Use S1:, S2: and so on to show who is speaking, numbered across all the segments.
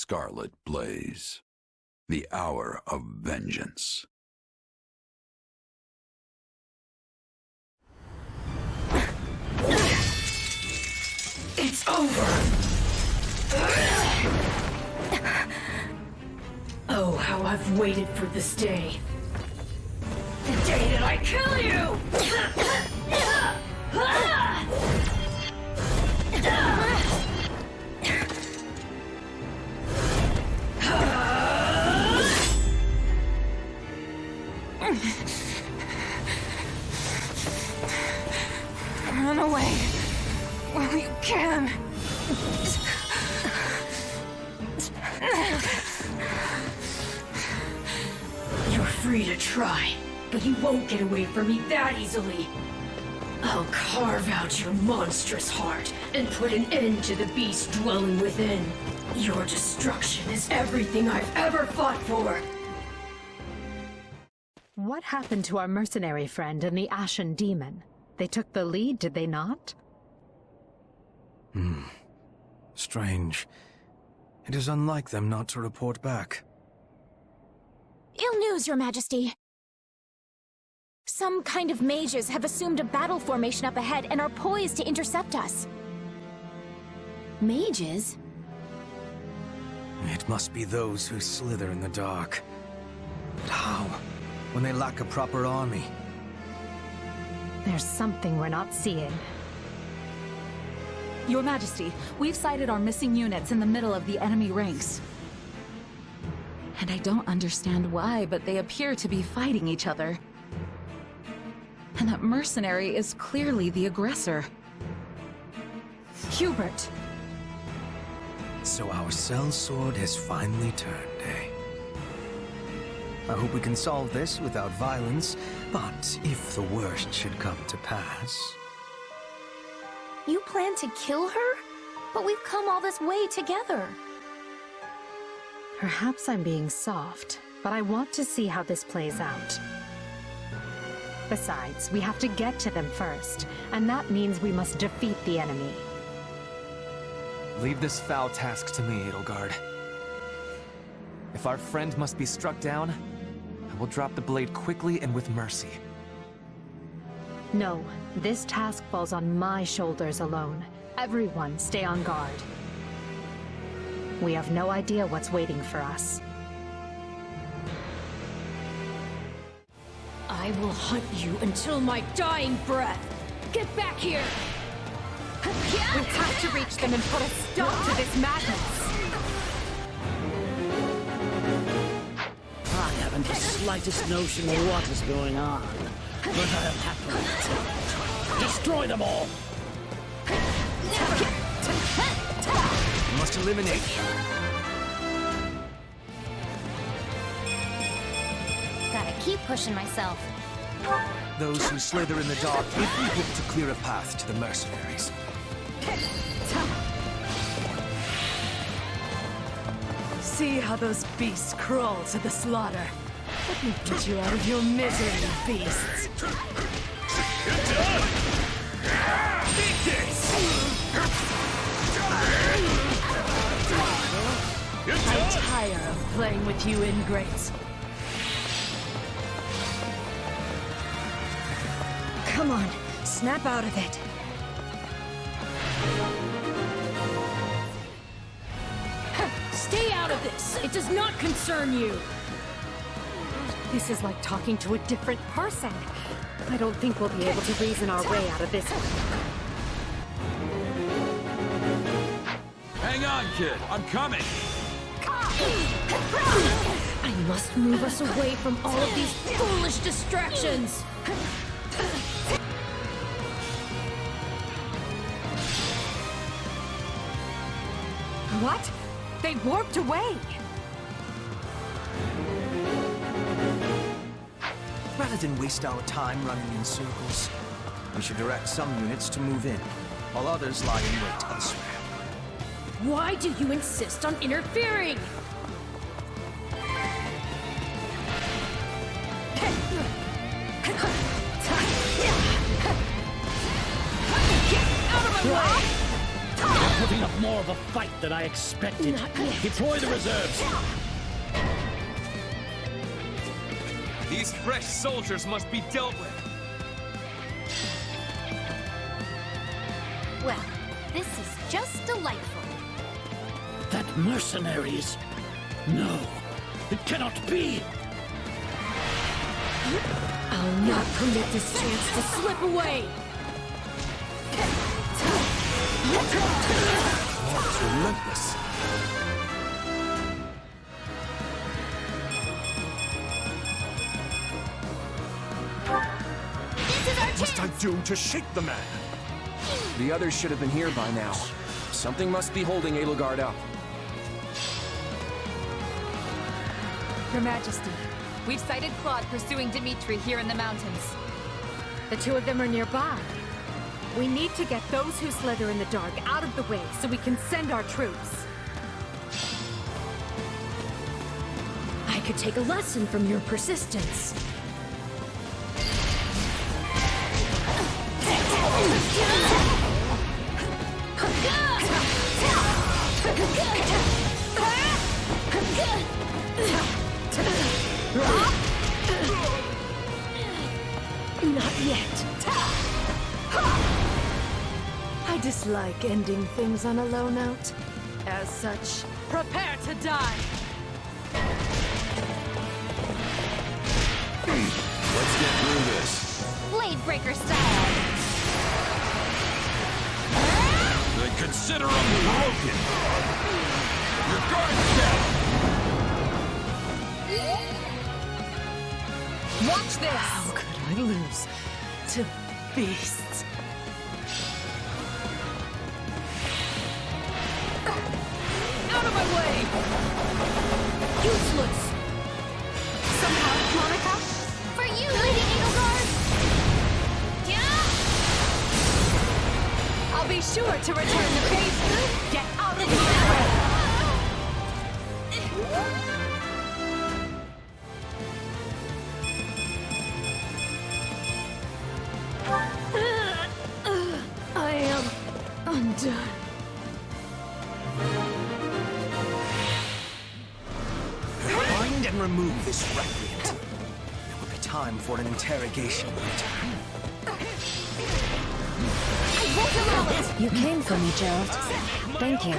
S1: scarlet blaze. The hour of vengeance.
S2: It's over! Oh, how I've waited for this day. The day that I kill you!
S3: Run away while you can.
S2: You're free to try, but you won't get away from me that easily. I'll carve out your monstrous heart and put an end to the beast dwelling within. Your destruction is everything I've ever fought for.
S4: What happened to our mercenary friend and the Ashen Demon? They took the lead, did they not?
S5: Strange. It is unlike them not to report back.
S6: Ill news, Your Majesty. Some kind of mages have assumed a battle formation up ahead and are poised to intercept us. Mages?
S5: It must be those who slither in the dark. But how? When they lack a proper army?
S4: There's something we're not seeing.
S7: Your Majesty, we've sighted our missing units in the middle of the enemy ranks. And I don't understand why, but they appear to be fighting each other. And that mercenary is clearly the aggressor. Hubert!
S5: So our sellsword has finally turned, eh? I hope we can solve this without violence, but if the worst should come to pass...
S6: You plan to kill her? But we've come all this way together.
S4: Perhaps I'm being soft, but I want to see how this plays out. Besides, we have to get to them first, and that means we must defeat the enemy.
S8: Leave this foul task to me, Edelgard. If our friend must be struck down, I will drop the blade quickly and with mercy.
S4: No, this task falls on my shoulders alone. Everyone stay on guard. We have no idea what's waiting for us.
S2: I will hunt you until my dying breath. Get back here!
S4: We have to reach them and put a stop to this madness!
S9: I haven't the slightest notion of what is going on, but I'll happily attempt. Destroy them all!
S8: We must eliminate...
S6: Gotta keep pushing myself.
S5: Those who slither in the dark if we hope to clear a path to the mercenaries.
S7: See how those beasts crawl to the slaughter. Let me get you out of your misery, beasts. I tire of playing with you ingrates.
S4: Come on, snap out of it.
S2: Stay out of this! It does not concern you!
S4: This is like talking to a different person. I don't think we'll be able to reason our way out of this one.
S1: Hang on, kid. I'm coming.
S2: I must move us away from all of these foolish distractions!
S4: What? They warped away!
S5: Rather than waste our time running in circles, we should direct some units to move in, while others lie in wait elsewhere.
S2: Why do you insist on interfering? Get out of my way!
S9: putting up more of a fight than I expected. Deploy the reserves.
S8: These fresh soldiers must be dealt with.
S6: Well, this is just delightful.
S9: That mercenaries. No, it cannot be.
S2: I'll not permit this chance to slip away!
S8: It's relentless.
S6: This is our
S10: What must I
S6: chance!
S10: do to shake the man?
S11: The others should have been here by now. Something must be holding Edelgard up.
S7: Your Majesty, we've sighted Claude pursuing Dimitri here in the mountains.
S4: The two of them are nearby. We need to get those who slither in the dark out of the way so we can send our troops.
S2: I could take a lesson from your persistence. Not yet. I dislike ending things on a low note. As such, prepare to die!
S1: Let's get through this.
S6: Blade breaker style.
S1: Then consider them broken. Your guard's down.
S7: Watch this!
S2: How could I lose to beasts?
S7: Out of my way!
S2: Useless!
S4: Somehow, Monica?
S6: For you, Lady Edelgard!
S4: I'll be sure to return the favor. Get out of my way!
S2: I am undone.
S5: Find and remove this recreant. There will be time for an interrogation later.
S3: You came for me, Gerald. Thank you.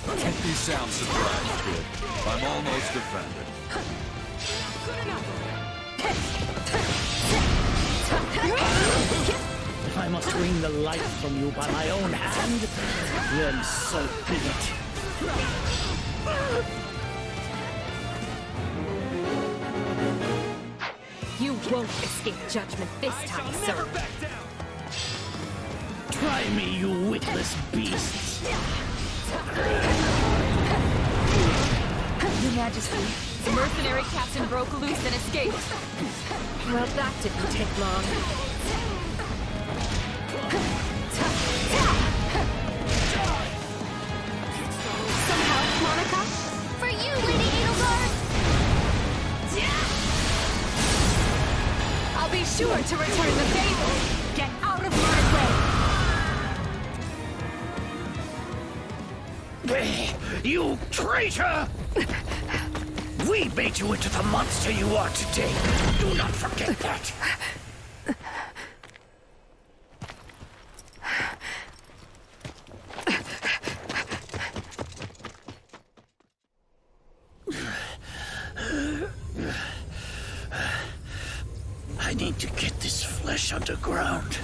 S1: Don't be sound surprised, kid. I'm almost offended.
S9: If I must wring the life from you by my own hand, then so be it.
S4: You won't escape judgment this time, sir.
S9: Try me, you witless beasts.
S7: Your Majesty, the mercenary captain broke loose and escaped.
S4: Well, that didn't take long. Somehow, Monica?
S6: For you, Lady Edelgard!
S4: I'll be sure to return the favor. Get out of my way!
S9: You traitor! We made you into the monster you are today. Do not forget that. I need to get this flesh underground.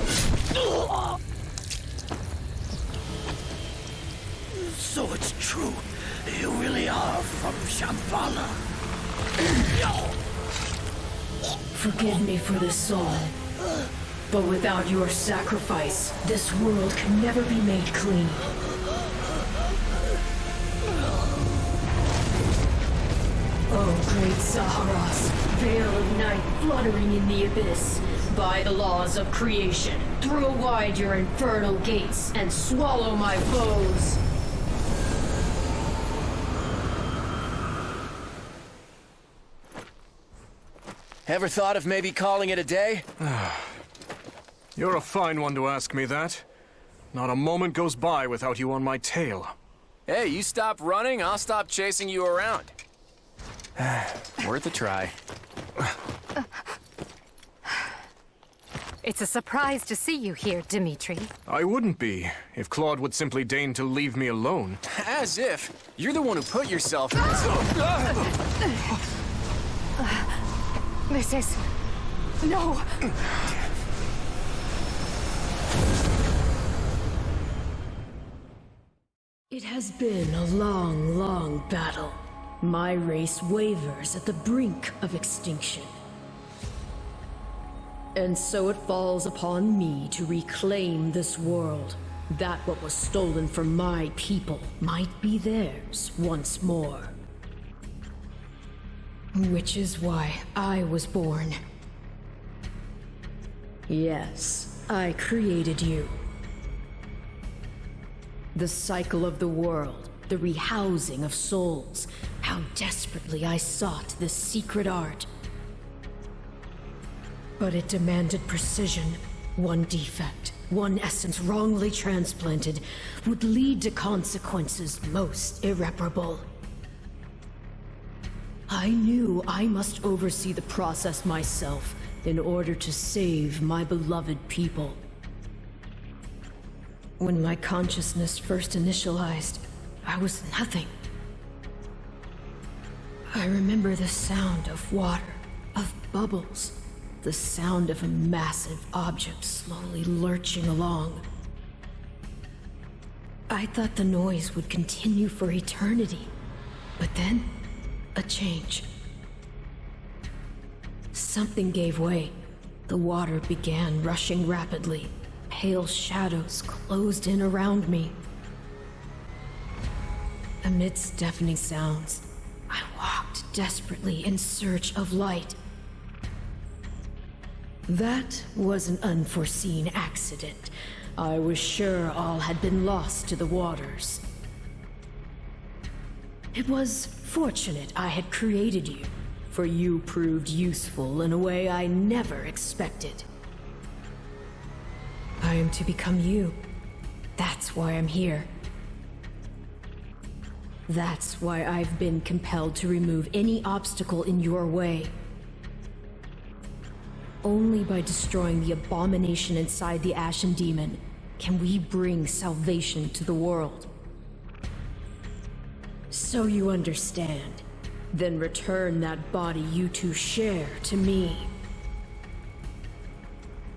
S9: So it's true. You really are from Shambhala.
S2: Forgive me for this soul, but without your sacrifice, this world can never be made clean. Oh, great Zaharas, veil of night fluttering in the abyss. By the laws of creation, throw wide your infernal gates and swallow my foes.
S11: Ever thought of maybe calling it a day?
S10: You're a fine one to ask me that. Not a moment goes by without you on my tail.
S11: Hey, you stop running, I'll stop chasing you around. Worth a try.
S4: It's a surprise to see you here, Dimitri.
S10: I wouldn't be, if Claude would simply deign to leave me alone.
S11: As if. You're the one who put yourself...
S4: This is... No!
S2: It has been a long, long battle. My race wavers at the brink of extinction. And so it falls upon me to reclaim this world, that what was stolen from my people might be theirs once more. Which is why I was born. Yes, I created you. The cycle of the world, the rehousing of souls, how desperately I sought this secret art. But it demanded precision. One defect, one essence wrongly transplanted, would lead to consequences most irreparable. I knew I must oversee the process myself in order to save my beloved people. When my consciousness first initialized, I was nothing. I remember the sound of water, of bubbles, the sound of a massive object slowly lurching along. I thought the noise would continue for eternity, but then, a change. Something gave way. The water began rushing rapidly. Pale shadows closed in around me. Amidst deafening sounds, I walked desperately in search of light. That was an unforeseen accident. I was sure all had been lost to the waters. It was fortunate I had created you, for you proved useful in a way I never expected. I am to become you. That's why I'm here. That's why I've been compelled to remove any obstacle in your way. Only by destroying the abomination inside the Ashen Demon can we bring salvation to the world. So you understand. Then return that body you two share to me.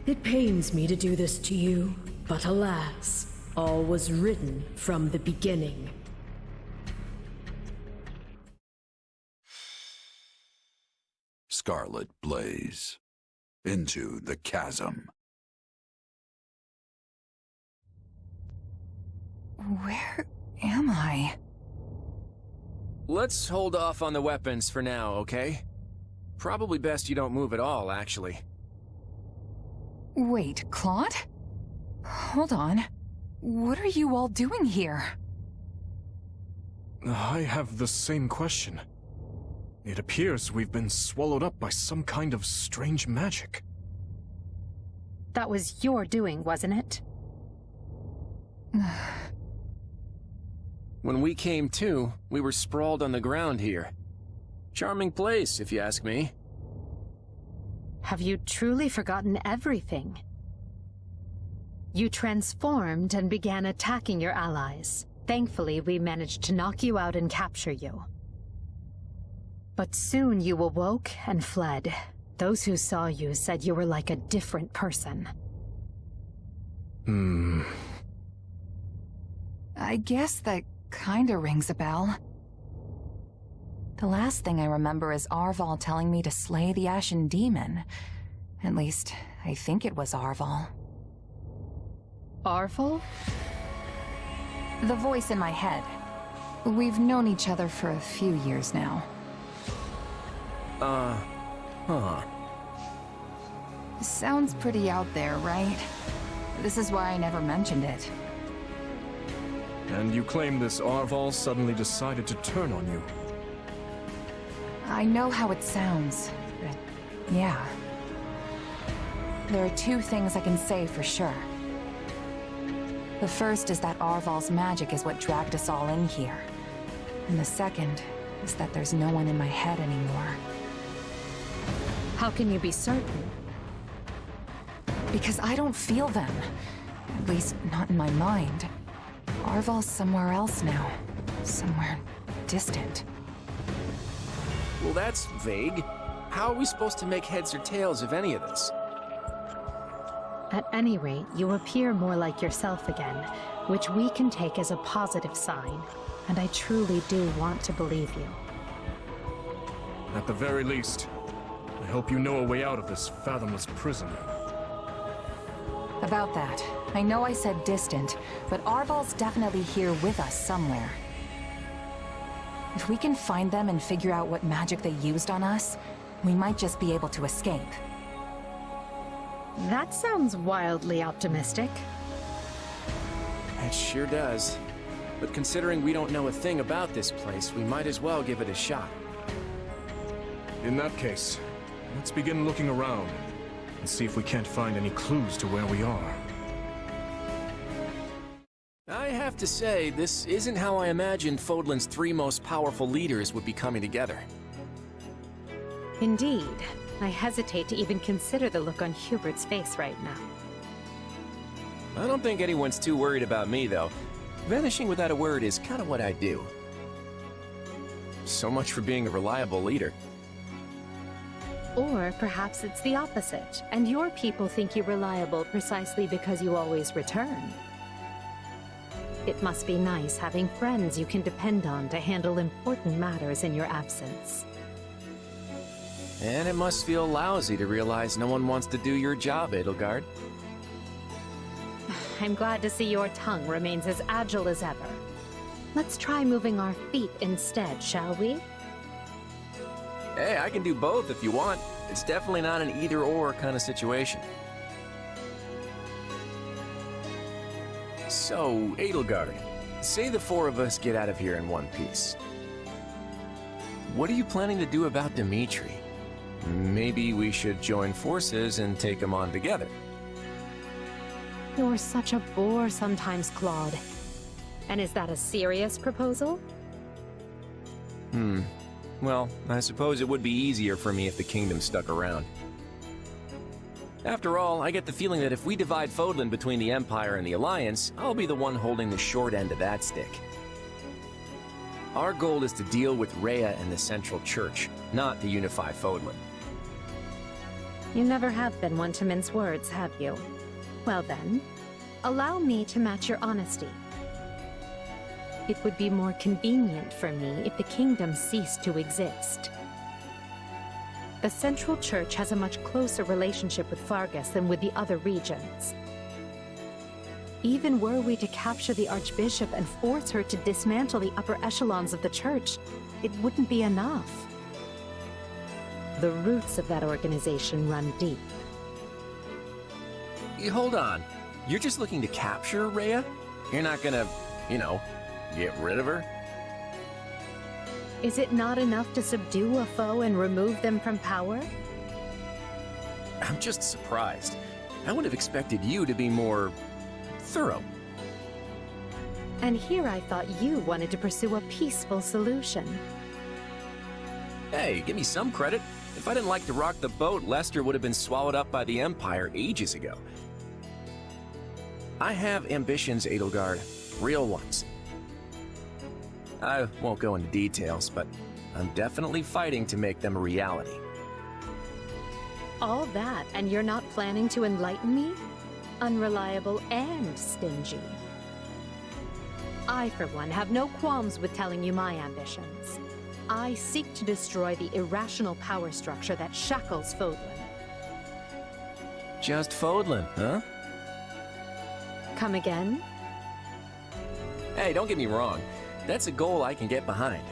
S2: It pains me to do this to you, but alas, all was written from the beginning.
S1: Scarlet blaze. Into the chasm.
S7: Where am I?
S11: Let's hold off on the weapons for now, okay? Probably best you don't move at all, actually.
S7: Wait, Claude? Hold on. What are you all doing here?
S10: I have the same question. It appears we've been swallowed up by some kind of strange magic.
S4: That was your doing, wasn't it?
S11: When we came to, we were sprawled on the ground here. Charming place, if you ask me.
S4: Have you truly forgotten everything? You transformed and began attacking your allies. Thankfully, we managed to knock you out and capture you. But soon you awoke and fled. Those who saw you said you were like a different person.
S7: I guess that kinda rings a bell. The last thing I remember is Arval telling me to slay the Ashen Demon. At least, I think it was Arval.
S4: Arval?
S7: The voice in my head. We've known each other for a few years now. Sounds pretty out there, right? This is why I never mentioned it.
S10: And you claim this Arval suddenly decided to turn on you.
S7: I know how it sounds, but yeah. There are two things I can say for sure. The first is that Arval's magic is what dragged us all in here. And the second is that there's no one in my head anymore.
S4: How can you be certain?
S7: Because I don't feel them. At least, not in my mind. Arval's somewhere else now. Somewhere distant.
S11: Well, that's vague. How are we supposed to make heads or tails of any of this?
S4: At any rate, you appear more like yourself again, which we can take as a positive sign, and I truly do want to believe you.
S10: At the very least, I hope you know a way out of this fathomless prison.
S7: About that, I know I said distant, but Arval's definitely here with us somewhere. If we can find them and figure out what magic they used on us, we might just be able to escape.
S4: That sounds wildly optimistic.
S11: It sure does. But considering we don't know a thing about this place, we might as well give it a shot.
S10: In that case, let's begin looking around and see if we can't find any clues to where we are.
S11: I have to say, this isn't how I imagined Fodlan's 3 most powerful leaders would be coming together.
S4: Indeed. I hesitate to even consider the look on Hubert's face right now.
S11: I don't think anyone's too worried about me, though. Vanishing without a word is kind of what I do. So much for being a reliable leader.
S4: Or perhaps it's the opposite, and your people think you reliable precisely because you always return. It must be nice having friends you can depend on to handle important matters in your absence.
S11: And it must feel lousy to realize no one wants to do your job, Edelgard.
S4: I'm glad to see your tongue remains as agile as ever. Let's try moving our feet instead, shall we?
S11: Hey, I can do both if you want. It's definitely not an either-or kind of situation. So, Edelgard, say the 4 of us get out of here in one piece. What are you planning to do about Dimitri? Maybe we should join forces and take him on together.
S4: You're such a bore sometimes, Claude. And is that a serious proposal?
S11: Well, I suppose it would be easier for me if the kingdom stuck around. After all, I get the feeling that if we divide Fodlan between the Empire and the Alliance, I'll be the one holding the short end of that stick. Our goal is to deal with Rhea and the Central Church, not to unify Fodlan.
S4: You never have been one to mince words, have you? Well then, allow me to match your honesty. It would be more convenient for me if the kingdom ceased to exist. The Central Church has a much closer relationship with Fargus than with the other regions. Even were we to capture the Archbishop and force her to dismantle the upper echelons of the Church, it wouldn't be enough. The roots of that organization run deep.
S11: Hold on. You're just looking to capture Rhea? You're not gonna, get rid of her?
S4: Is it not enough to subdue a foe and remove them from power?
S11: I'm just surprised. I would have expected you to be more thorough.
S4: And here I thought you wanted to pursue a peaceful solution.
S11: Hey, give me some credit. If I didn't like to rock the boat, Lester would have been swallowed up by the Empire ages ago. I have ambitions, Edelgard. Real ones. I won't go into details, but I'm definitely fighting to make them a reality.
S4: All that, and you're not planning to enlighten me? Unreliable and stingy. I, for one, have no qualms with telling you my ambitions. I seek to destroy the irrational power structure that shackles Fodlan.
S11: Just Fodlan, huh?
S4: Come again?
S11: Hey, don't get me wrong. That's a goal I can get behind.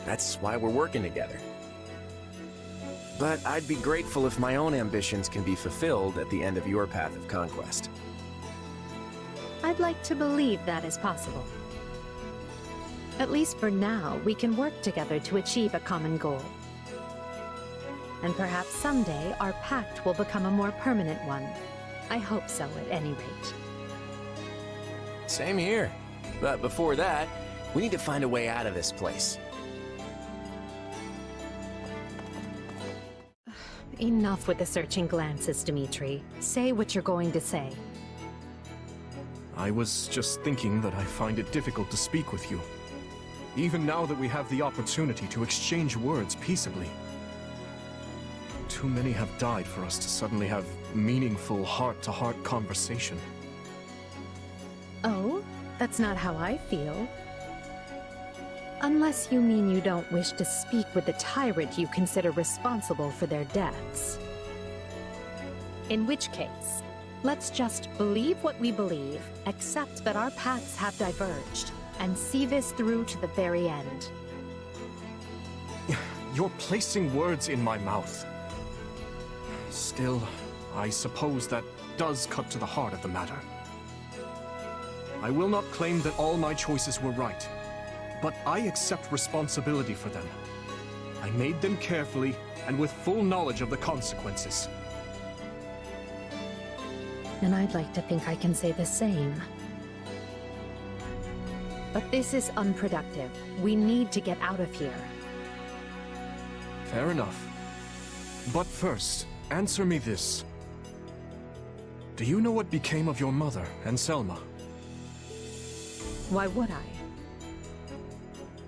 S11: That's why we're working together. But I'd be grateful if my own ambitions can be fulfilled at the end of your path of conquest.
S4: I'd like to believe that is possible. At least for now, we can work together to achieve a common goal. And perhaps someday, our pact will become a more permanent one. I hope so, at any rate.
S11: Same here. But before that, we need to find a way out of this place.
S4: Enough with the searching glances, Dimitri. Say what you're going to say.
S10: I was just thinking that I find it difficult to speak with you. Even now that we have the opportunity to exchange words peaceably. Too many have died for us to suddenly have meaningful heart-to-heart conversation.
S4: Oh? That's not how I feel. Unless you mean you don't wish to speak with the tyrant you consider responsible for their deaths. In which case, let's just believe what we believe, accept that our paths have diverged, and see this through to the very end.
S10: You're placing words in my mouth. Still, I suppose that does cut to the heart of the matter. I will not claim that all my choices were right, but I accept responsibility for them. I made them carefully and with full knowledge of the consequences.
S4: And I'd like to think I can say the same. But this is unproductive. We need to get out of here.
S10: Fair enough. But first, answer me this. Do you know what became of your mother and Selma?
S4: Why would I?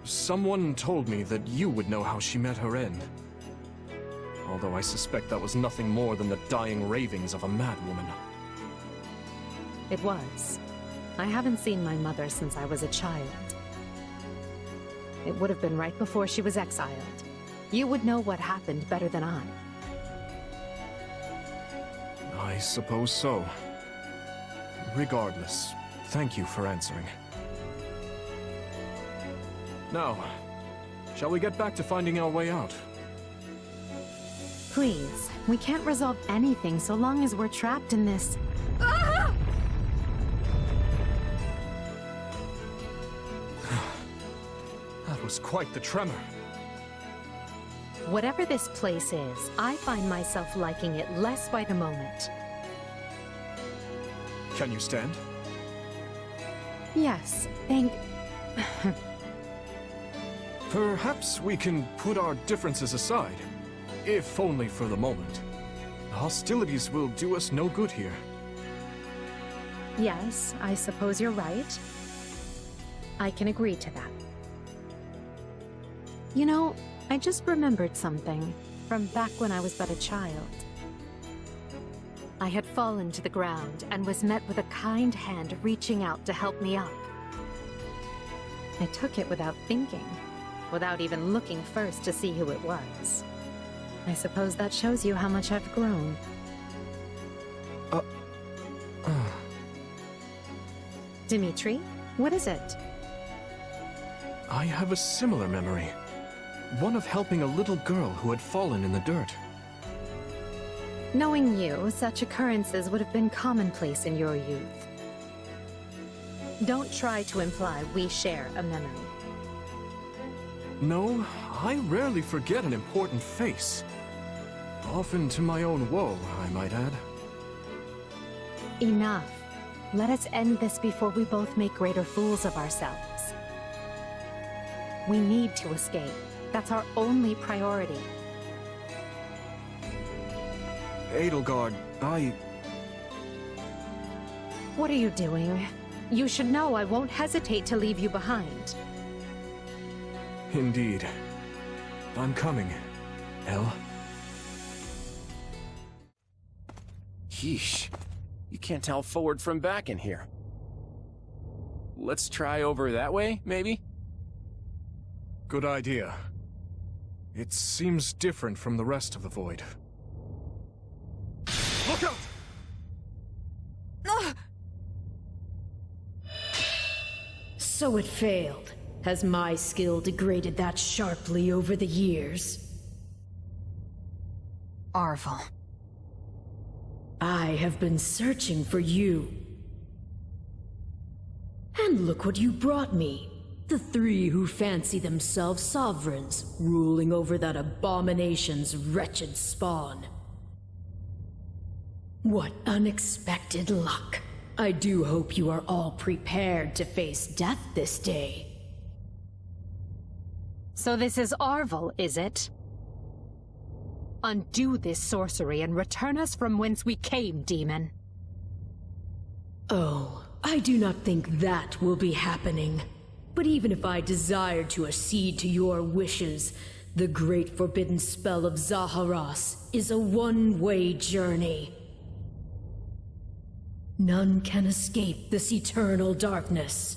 S10: Someone told me that you would know how she met her end. Although I suspect that was nothing more than the dying ravings of a madwoman.
S4: It was. I haven't seen my mother since I was a child. It would have been right before she was exiled. You would know what happened better than I.
S10: I suppose so. Regardless, thank you for answering. Now, shall we get back to finding our way out?
S4: Please, we can't resolve anything so long as we're trapped in this...
S10: That was quite the tremor.
S4: Whatever this place is, I find myself liking it less by the moment.
S10: Can you stand?
S4: Yes, thank...
S10: Perhaps we can put our differences aside, if only for the moment. Hostilities will do us no good here.
S4: Yes, I suppose you're right. I can agree to that. You know, I just remembered something from back when I was but a child. I had fallen to the ground and was met with a kind hand reaching out to help me up. I took it without thinking, without even looking first to see who it was. I suppose that shows you how much I've grown. Dimitri, what is it?
S10: I have a similar memory. One of helping a little girl who had fallen in the dirt.
S4: Knowing you, such occurrences would have been commonplace in your youth. Don't try to imply we share a memory.
S10: No, I rarely forget an important face. Often to my own woe, I might add.
S4: Enough. Let us end this before we both make greater fools of ourselves. We need to escape. That's our only priority.
S10: Edelgard,
S4: What are you doing? You should know I won't hesitate to leave you behind.
S10: Indeed. I'm coming, Elle.
S11: Yeesh. You can't tell forward from back in here. Let's try over that way, maybe?
S10: Good idea. It seems different from the rest of the void. Look out!
S2: So it failed. Has my skill degraded that sharply over the years?
S7: Arvel.
S2: I have been searching for you. And look what you brought me. The three who fancy themselves sovereigns, ruling over that abomination's wretched spawn. What unexpected luck. I do hope you are all prepared to face death this day.
S4: So this is Arvel, is it? Undo this sorcery and return us from whence we came, demon.
S2: Oh, I do not think that will be happening. But even if I desired to accede to your wishes, the great forbidden spell of Zaharas is a one-way journey. None can escape this eternal darkness.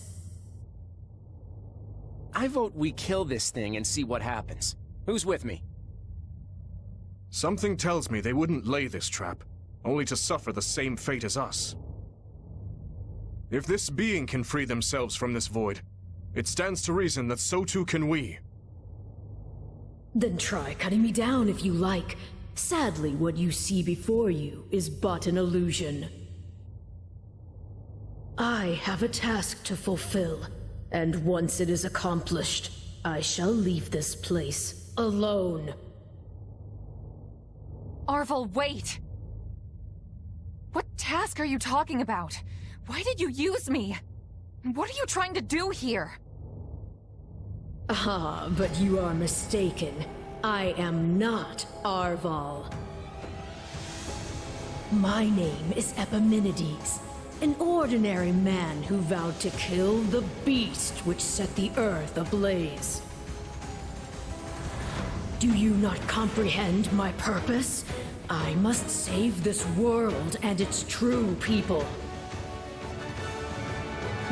S11: I vote we kill this thing and see what happens. Who's with me?
S10: Something tells me they wouldn't lay this trap, only to suffer the same fate as us. If this being can free themselves from this void, it stands to reason that so too can we.
S2: Then try cutting me down if you like. Sadly, what you see before you is but an illusion. I have a task to fulfill, and once it is accomplished, I shall leave this place alone.
S7: Arvel, wait! What task are you talking about? Why did you use me? What are you trying to do here?
S2: Ah, but you are mistaken. I am not Arval. My name is Epimenides, an ordinary man who vowed to kill the beast which set the earth ablaze. Do you not comprehend my purpose? I must save this world and its true people.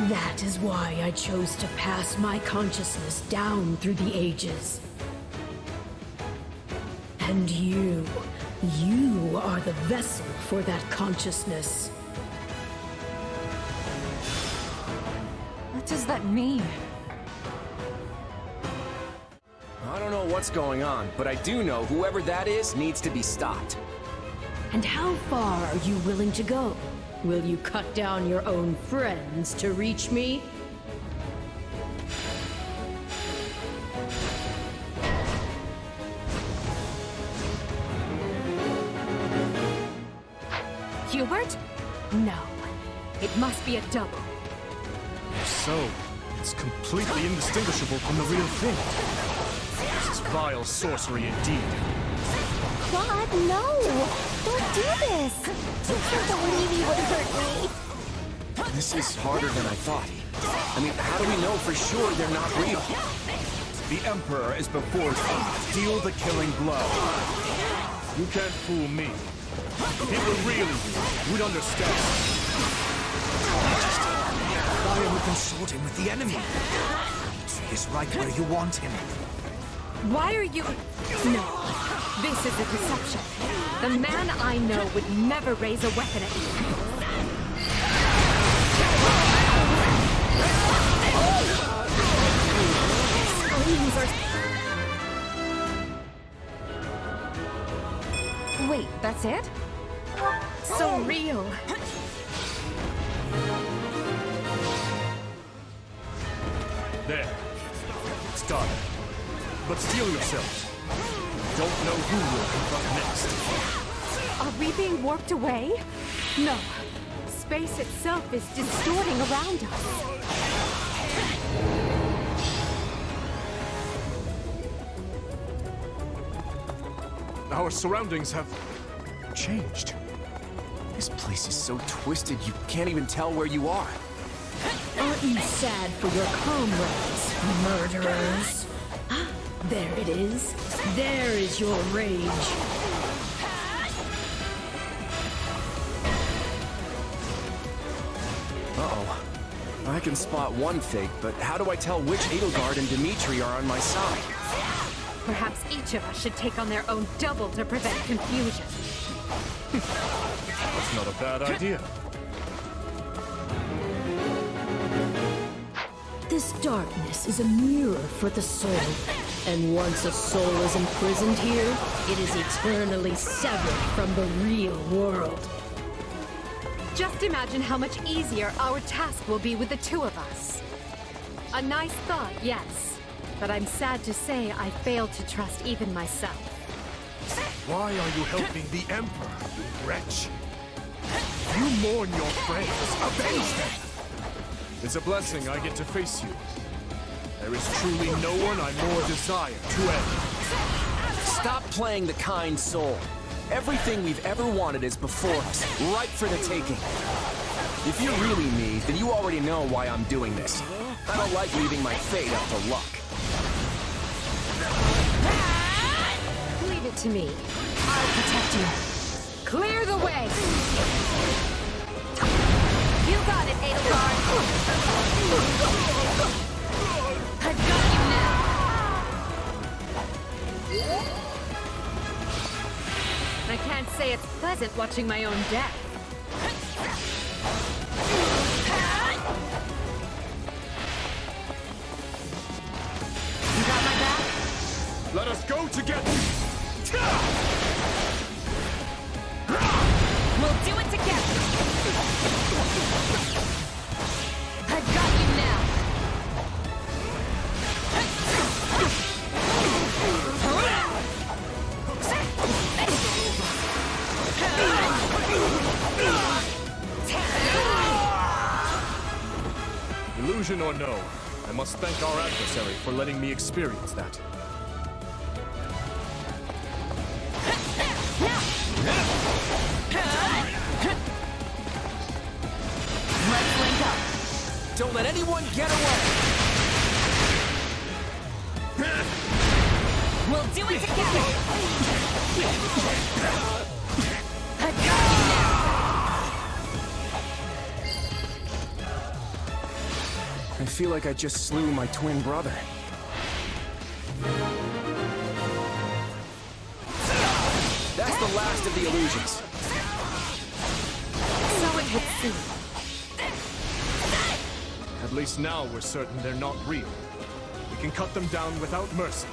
S2: That is why I chose to pass my consciousness down through the ages. And you are the vessel for that consciousness.
S7: What does that mean?
S11: I don't know what's going on, but I do know whoever that is needs to be stopped.
S2: And how far are you willing to go? Will you cut down your own friends to reach me?
S4: Hubert? No. It must be a double.
S10: So, it's completely indistinguishable from the real thing. This is vile sorcery indeed.
S6: God, no! Don't do this! I can't believe you would hurt me!
S11: This is harder than I thought. I mean, how do we know for sure they're not real?
S1: The Emperor is before you. Deal the killing blow.
S10: You can't fool me. If he were really you, would understand.
S5: Why are we consorting with the enemy? He is right where you want him.
S4: Why are you... No. This is a deception. The man I know would never raise a weapon at you.
S7: Wait, that's it?
S4: So real.
S10: There. It's done. But steel yourselves. Don't know who will confront next.
S4: Are we being warped away? No. Space itself is distorting around us.
S10: Our surroundings have changed.
S11: This place is so twisted you can't even tell where you are.
S2: Aren't you sad for your comrades, murderers? There it is. There is your rage.
S11: Uh-oh. I can spot one fake, but how do I tell which Edelgard and Dimitri are on my side?
S4: Perhaps each of us should take on their own double to prevent confusion.
S10: That's not a bad idea.
S2: This darkness is a mirror for the soul. And once a soul is imprisoned here, it is eternally severed from the real world.
S4: Just imagine how much easier our task will be with the two of us. A nice thought, yes. But I'm sad to say I failed to trust even myself.
S10: Why are you helping the Emperor, you wretch? You mourn your friends. Avenge them! It's a blessing I get to face you. There is truly no one I more desire to end.
S11: Stop playing the kind soul. Everything we've ever wanted is before us, ripe for the taking. If you're really me, then you already know why I'm doing this. I don't like leaving my fate up to luck.
S4: Leave it to me. I'll protect you. Clear the way!
S6: You got it, Edelgard.
S4: I've got you now! I can't say it's pleasant watching my own death. You got my back?
S10: Let us go together!
S6: We'll do it together.
S4: I've got you now!
S10: Illusion or no, I must thank our adversary for letting me experience that.
S6: Let's link up.
S11: Don't let anyone get away!
S6: We'll do it together.
S4: I've got you now!
S11: I feel like I just slew my twin brother. That's the last of the illusions.
S4: So it would seem.
S10: At least now we're certain they're not real. We can cut them down without mercy.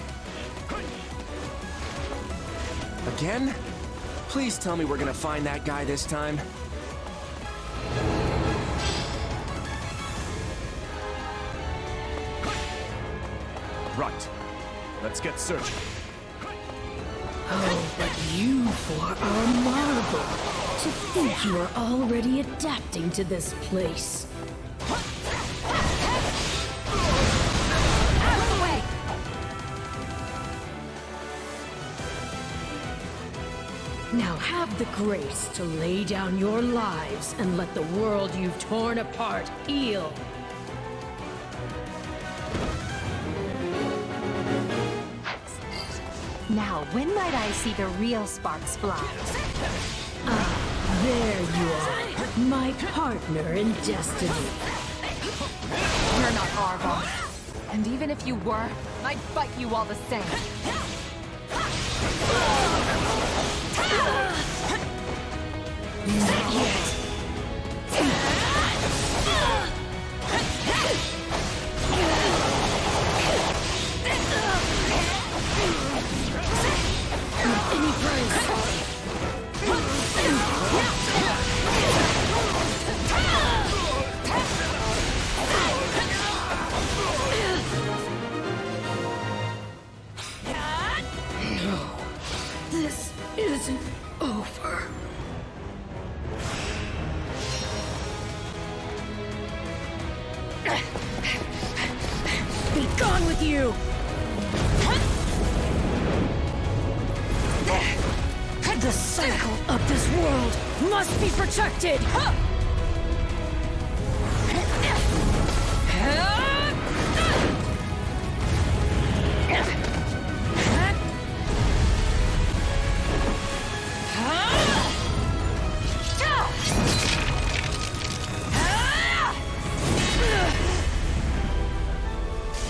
S11: Again? Please tell me we're gonna find that guy this time.
S10: Right. Let's get searching.
S2: Oh, but you four are a marvel. To think you are already adapting to this place. Now have the grace to lay down your lives and let the world you've torn apart heal.
S4: Now, when might I see the real sparks fly?
S2: Ah, there you are, my partner in destiny.
S7: You're not Arva. And even if you were, I'd fight you all the same.
S2: Not yet. At any price. No, this isn't over. Be gone with you! The cycle of this world must be protected!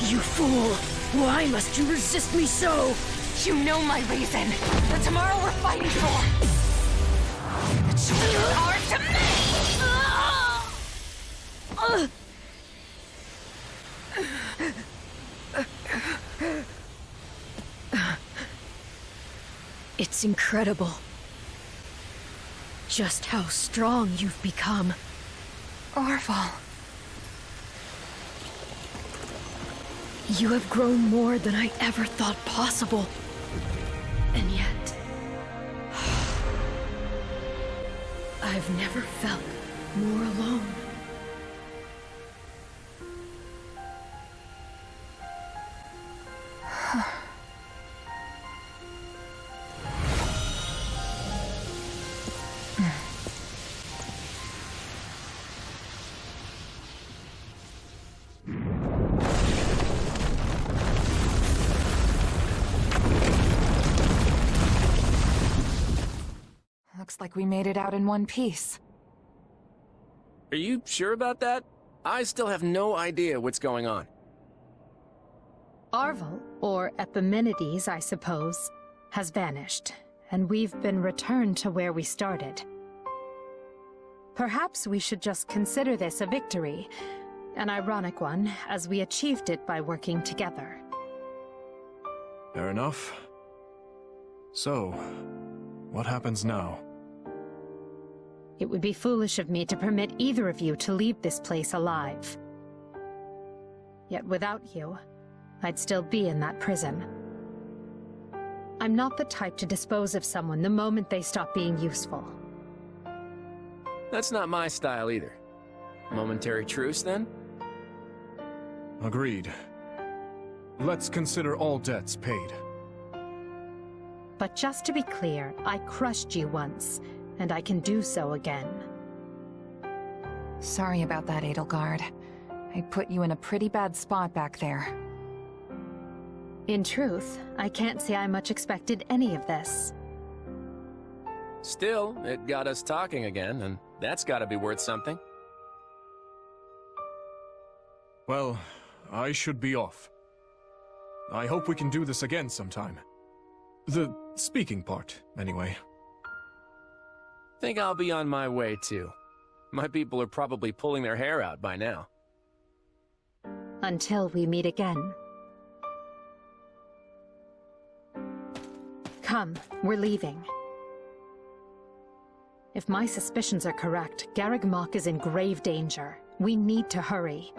S2: You fool! Why must you resist me so?
S6: You know my reason. The tomorrow we're fighting for. The choices are to
S2: make! It's incredible. Just how strong you've become.
S6: Orval.
S2: You have grown more than I ever thought possible. And yet... I've never felt more alone.
S7: Looks like we made it out in one piece.
S11: Are you sure about that? I still have no idea what's going on.
S4: Arvel, or Epimenides, I suppose, has vanished, and we've been returned to where we started. Perhaps we should just consider this a victory, an ironic one, as we achieved it by working together.
S10: Fair enough. So, what happens now?
S4: It would be foolish of me to permit either of you to leave this place alive. Yet without you, I'd still be in that prison. I'm not the type to dispose of someone the moment they stop being useful.
S11: That's not my style either. Momentary truce, then?
S10: Agreed. Let's consider all debts paid.
S4: But just to be clear, I crushed you once, and I can do so again.
S7: Sorry about that, Edelgard. I put you in a pretty bad spot back there.
S4: In truth, I can't say I much expected any of this.
S11: Still, it got us talking again, and that's gotta be worth something.
S10: Well, I should be off. I hope we can do this again sometime. The speaking part, anyway.
S11: Think I'll be on my way, too. My people are probably pulling their hair out by now.
S4: Until we meet again. Come, we're leaving. If my suspicions are correct, Garreg Mach is in grave danger. We need to hurry.